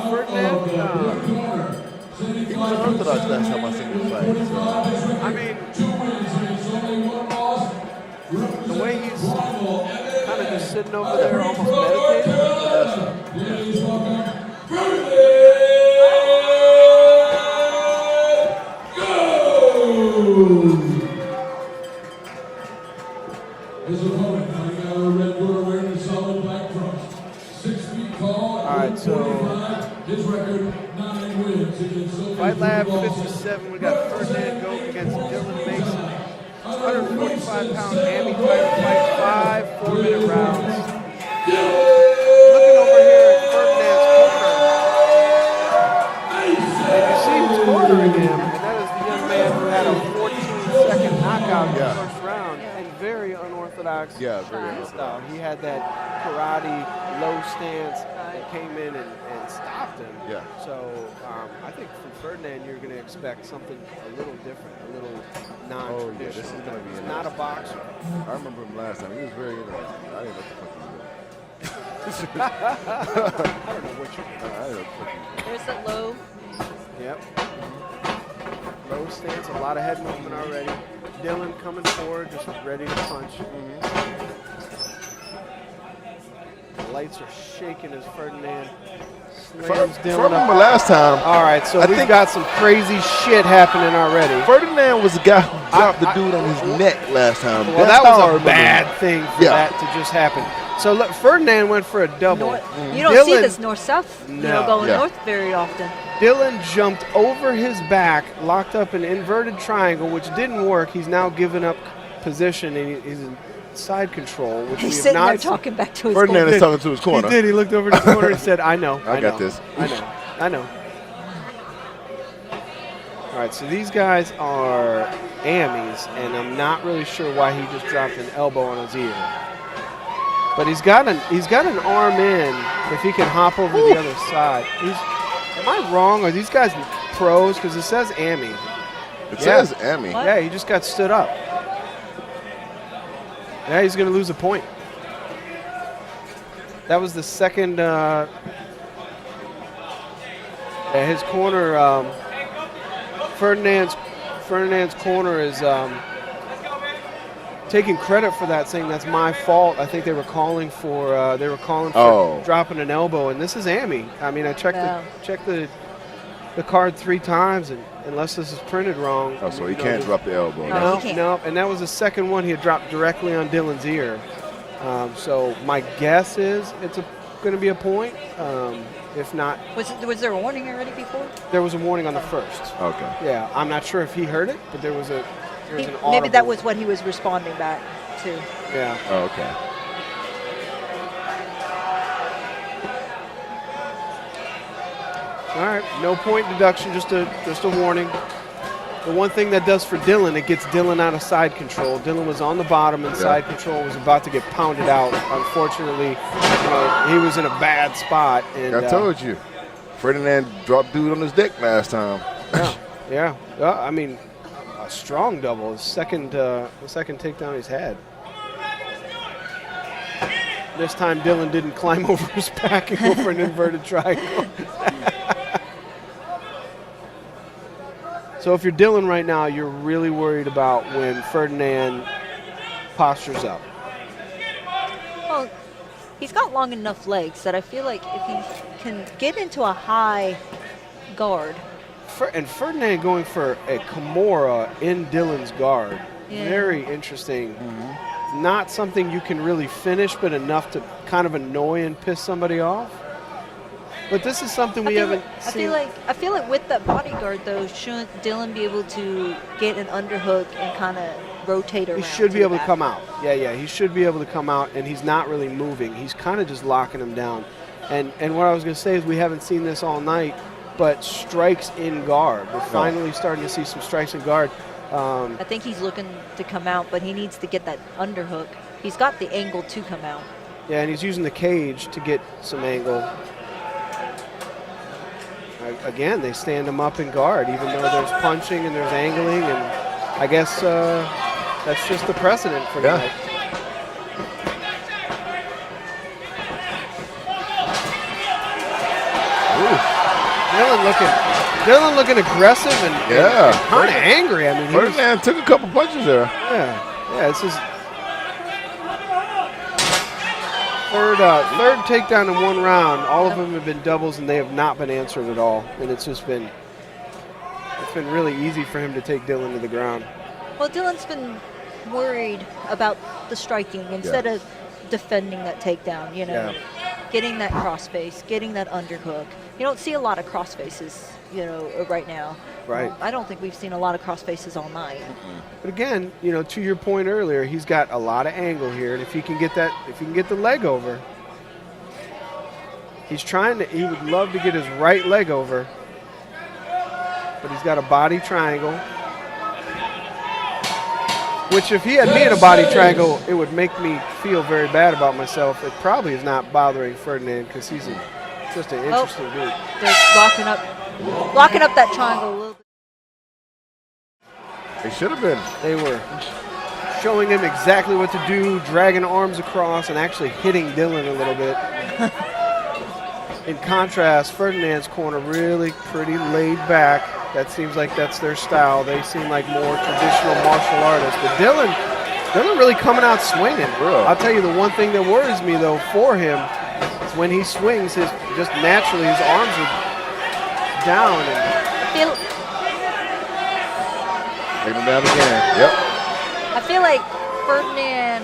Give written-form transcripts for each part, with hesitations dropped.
Ferdinand? He was unorthodox last time I seen him fight. So. I mean, the way he's kind of just sitting over there, almost meditating. His opponent fighting out of the red corner wearing a solid black trunks. 6 feet tall. All right, so his record 9 wins against Fight Lab 57. We got Ferdinand Goke against Dylan Mason. 145-pound Ami title fight, 5 4-minute rounds. Looking over here at Ferdinand's corner, and you see who's cornering him, and that is the young man who had a 14-second knockout in the first round, and very unorthodox style. He had that karate low stance that came in and stopped him. Yeah. So I think from Ferdinand, you're going to expect something a little different, a little non-traditional. Oh, yeah, this is going to be He's not a boxer. I remember him last time. He was very interesting. I didn't know what the fuck he was doing. I don't know what you're doing. I didn't know what the fuck he was doing. There's that low. Yep. Low stance, a lot of head movement already. Dylan coming forward, just ready to punch. The lights are shaking as Ferdinand slams Dylan If I remember up. last time. All right, so we've got some crazy shit happening already. Ferdinand was the guy who dropped the dude on his neck last time. Well, that was a bad thing for that to just happen. So look, Ferdinand went for a double. You don't see this north-south going north very often. Dylan jumped over his back, locked up an inverted triangle, which didn't work. He's now given up position, and he's in side control, which He's we have sitting not there talking back to his Ferdinand corner. is talking to his corner. He did. He looked over to his corner and said, I know. I got this. I know. All right, so these guys are Amis, and I'm not really sure why he just dropped an elbow on his ear. But he's got an arm in if he can hop over the other side. Am I wrong? Are these guys pros? Because it says Ami. It says Ami. Yeah, he just got stood up. Yeah, he's going to lose a point. That was the second. His corner, Ferdinand's corner is taking credit for that, saying that's my fault. I think they were calling for dropping an elbow, and this is Ami. I mean, I checked the card 3 times, and unless this is printed wrong. Oh, so he can't drop the elbow. No, and that was the second one he had dropped directly on Dylan's ear. So my guess is it's going to be a point. If not, was there a warning already before? There was a warning on the first. Okay. Yeah, I'm not sure if he heard it, but there was an audible. Maybe that was what he was responding back to. Yeah. Oh, okay. All right, no point deduction, just a warning. The one thing that does for Dylan, it gets Dylan out of side control. Dylan was on the bottom, and side control was about to get pounded out. Unfortunately, he was in a bad spot. And I told you, Ferdinand dropped dude on his neck last time. Yeah. I mean, a strong double. The second takedown he's had. This time, Dylan didn't climb over his back and go for an inverted triangle. So if you're Dylan right now, you're really worried about when Ferdinand postures up. Well, he's got long enough legs that I feel like if he can get into a high guard. And Ferdinand going for a Kimura in Dylan's guard. Yeah. Very interesting. Not something you can really finish, but enough to kind of annoy and piss somebody off. But this is something we haven't seen. I feel like with that bodyguard, though, shouldn't Dylan be able to get an underhook and kind of rotate around? He should be able to come out. Yeah, he should be able to come out, and he's not really moving. He's kind of just locking him down. And what I was going to say is we haven't seen this all night, but strikes in guard. We're finally starting to see some strikes in guard. I think he's looking to come out, but he needs to get that underhook. He's got the angle to come out. Yeah, and he's using the cage to get some angle. Again, they stand him up in guard, even though there's punching and there's angling, and I guess that's just the precedent for tonight. Dylan looking aggressive and kind of angry. I mean, Ferdinand took a couple punches there. Yeah. It's his third takedown in one round. All of them have been doubles, and they have not been answered at all. And it's been really easy for him to take Dylan to the ground. Well, Dylan's been worried about the striking instead of defending that takedown, getting that cross face, getting that underhook. You don't see a lot of cross faces, right now. Right. I don't think we've seen a lot of cross faces all night. But again, to your point earlier, he's got a lot of angle here, and if he can get the leg over, he would love to get his right leg over, but he's got a body triangle, which if he had me in a body triangle, it would make me feel very bad about myself. It probably is not bothering Ferdinand because he's just an interesting dude. They're locking up that triangle a little bit. They should have been. They were showing him exactly what to do, dragging arms across and actually hitting Dylan a little bit. In contrast, Ferdinand's corner really pretty laid back. That seems like that's their style. They seem like more traditional martial artists. But Dylan really coming out swinging. I'll tell you the one thing that worries me, though, for him is when he swings, just naturally his arms are down. Take him down again. Yep. I feel like Ferdinand,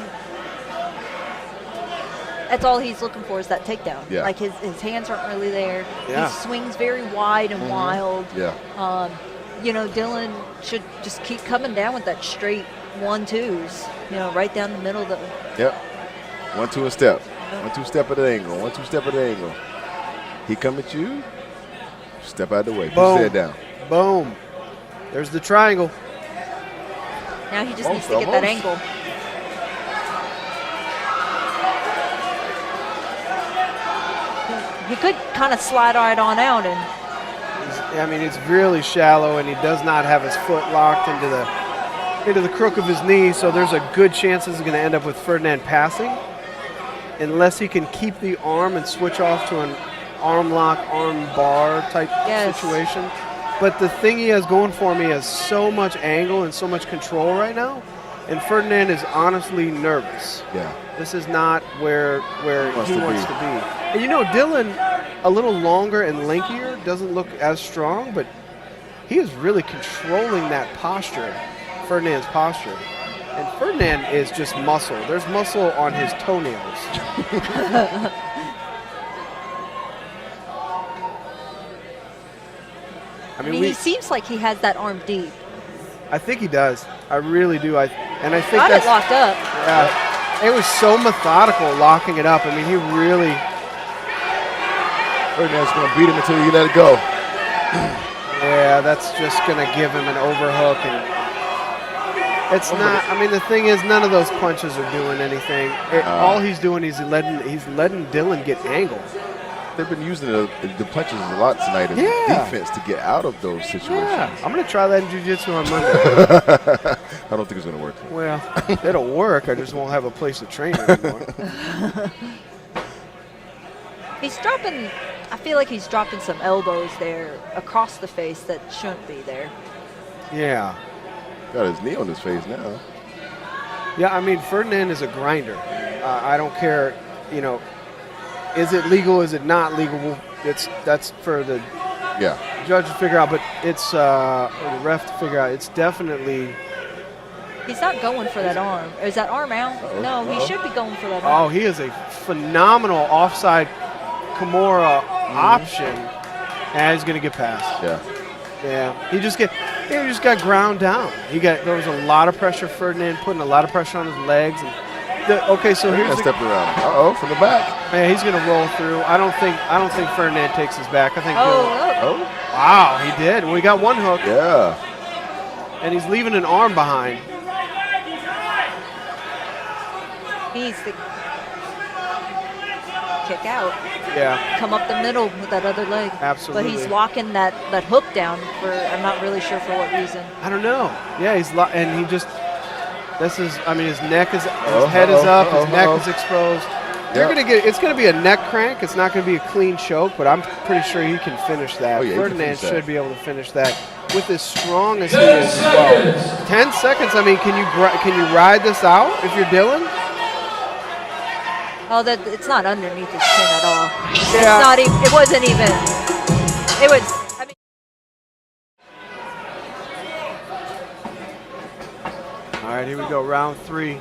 that's all he's looking for is that takedown. Yeah. Like his hands aren't really there. Yeah. He swings very wide and wild. Yeah. Dylan should just keep coming down with that straight 1-2s, right down the middle of the. Yep. 1-2 a step. 1-2 step at an angle. 1-2 step at an angle. He come at you, step out of the way. Put his head down. Boom. There's the triangle. Now he just needs to get that angle. He could kind of slide right on out, and it's really shallow, and he does not have his foot locked into the crook of his knee. So there's a good chance this is going to end up with Ferdinand passing, unless he can keep the arm and switch off to an arm lock, arm bar type situation. But the thing he has going for me is so much angle and so much control right now, and Ferdinand is honestly nervous. Yeah. This is not where he wants to be. And Dylan, a little longer and lankier, doesn't look as strong, but he is really controlling that posture, Ferdinand's posture. And Ferdinand is just muscle. There's muscle on his toenails. He seems like he has that arm deep. I think he does. I really do. I think got it locked up. Yeah. It was so methodical locking it up. He really. Ferdinand's going to beat him until you let it go. Yeah, that's just going to give him an overhook. And it's not. The thing is, none of those punches are doing anything. All he's doing is he's letting Dylan get angled. They've been using the punches a lot tonight in defense to get out of those situations. Yeah, I'm going to try that in jiu-jitsu on Monday. I don't think it's going to work. Well, it'll work. I just won't have a place to train anymore. I feel like he's dropping some elbows there across the face that shouldn't be there. Yeah. Got his knee on his face now. Yeah, Ferdinand is a grinder. I don't care, is it legal? Is it not legal? That's for the judge to figure out. But it's or the ref to figure out. It's definitely. He's not going for that arm. Is that arm out? No, he should be going for that arm. Oh, he is a phenomenal offside Kimura option, and he's going to get past. Yeah. He just got ground down. There was a lot of pressure. Ferdinand putting a lot of pressure on his legs. And so here's step around. From the back. Yeah, he's going to roll through. I don't think Ferdinand takes his back. I think. Wow, he did. Well, he got one hook. Yeah. And he's leaving an arm behind. He's the kick out. Yeah. Come up the middle with that other leg. Absolutely. But he's locking that hook down for I'm not really sure for what reason. I don't know. Yeah, and he just. This is. His neck is. His head is up. His neck is exposed. You're gonna get. It's gonna be a neck crank. It's not gonna be a clean choke, but I'm pretty sure he can finish that. Oh, yeah, he can Ferdinand finish that. should be able to finish that with as strong as he is as well. 10 seconds. I mean, can you ride this out if you're Dylan? Oh, that it's not underneath his chin at all. Yeah. It's not even. It wasn't even. It was. I mean. All right, here we go. Round 3.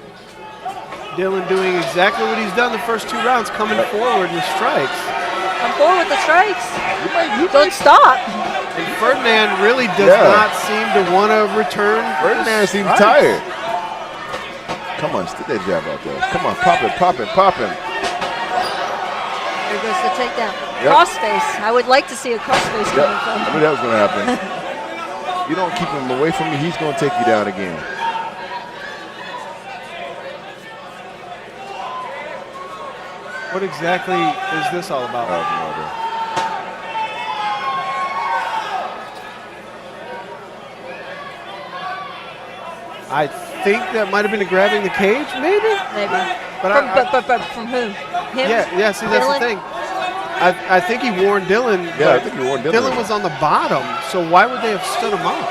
Dylan doing exactly what he's done the first 2 rounds, coming forward with strikes. Come forward with the strikes. You Don't stop. And Ferdinand really does not seem to want to return. Ferdinand seems tired. Come on, stick that jab out there. Come on, pop it, pop it, pop him. There goes the takedown. Yep. Crossface. I would like to see a crossface Yep. coming from. I knew that was going to happen. You don't keep him away from me, he's going to take you down again. What exactly is this all about? I think that might have been a grabbing the cage, maybe? Maybe. But from who? Him? Yeah, see, that's Dylan? the thing. I think he warned Dylan. Yeah, I but think he warned Dylan. Dylan was on the bottom, so why would they have stood him up?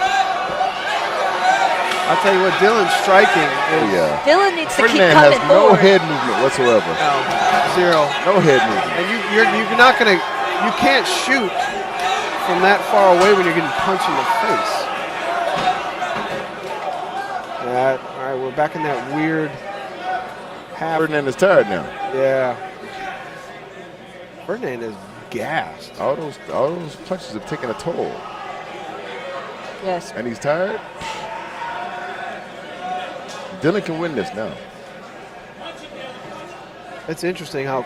I'll tell you what, Dylan's striking is Dylan needs to keep Ferdinand coming has no forward. head movement whatsoever. zero. No head movement. And you're not gonna, you can't shoot from that far away when you're getting punched in the face. All right, we're back in that weird half. Ferdinand is tired now. Yeah. Ferdinand is gassed. All those punches have taken a toll. Yes. And he's tired. Dylan can win this now. It's interesting how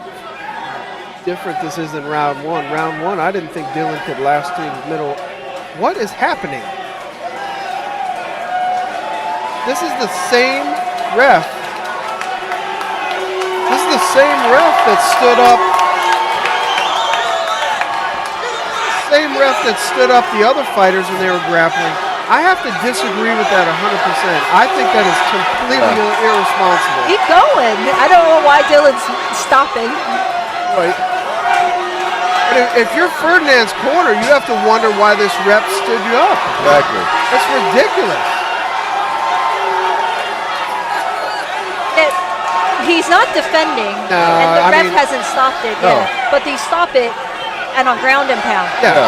different this is than round 1. Round 1, I didn't think Dylan could last through the middle. What is happening? This is the same ref. This is the same ref that stood up. Same ref that stood up the other fighters when they were grappling. I have to disagree with that 100%. I think that is completely irresponsible. Keep going. I don't know why Dylan's stopping. Right. But if you're Ferdinand's corner, you have to wonder why this rep stood you up. Exactly. That's ridiculous. He's not defending, and the ref hasn't stopped it yet. But they stop it, and on ground and pound. Yeah.